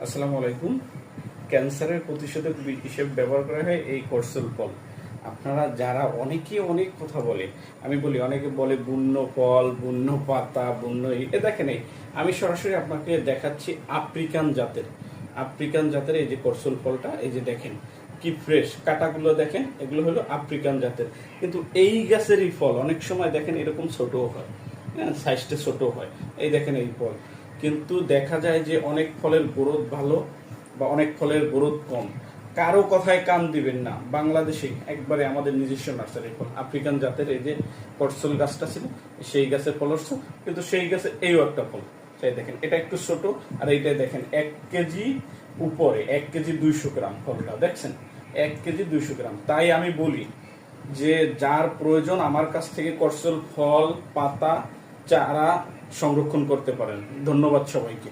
আসসালামু আলাইকুম। ক্যান্সারের প্রতিষেধক হিসেবে ব্যবহার করা হয় এই করসল ফল। আপনারা যারা অনেকে অনেক কথা বলে, আমি বলি অনেকে বলে বুন্ন ফল, বুন্ন পাতা, বুন্ন এটা দেখেন। আমি সরাসরি আপনাকে দেখাচ্ছি আফ্রিকান জাতের এই যে করসল ফলটা, এই যে দেখেন কি ফ্রেশ, কাটাগুলো দেখেন, এগুলো হলো আফ্রিকান জাতের। কিন্তু এই গাছেরই ফল অনেক সময় দেখেন এরকম ছোটও হয়, হ্যাঁ, সাইজটা ছোট হয়। এই দেখেন এই ফল, কিন্তু দেখা যায় যে অনেক ফলের গ্রোথ ভালো বা অনেক ফলের গ্রোথ কম। কারো কথায় কান দিবেন না। বাংলাদেশে একবারে আমাদের নিজস্ব নার্সারি ফল আফ্রিকান জাতের এই যে করসল গাছটা ছিল, সেই গাছের ফল হচ্ছে, কিন্তু সেই গাছে এইও একটা ফল। সেই দেখেন এটা একটু ছোট, আর এইটা দেখেন 1 কেজি উপরে, 1 কেজি 200 গ্রাম ফলটা দেখছেন, 1 কেজি 200 গ্রাম। তাই আমি বলি যে যার প্রয়োজন আমার কাছ থেকে করসল ফল, পাতা, চারা সংরক্ষণ করতে পারেন। ধন্যবাদ সবাইকে।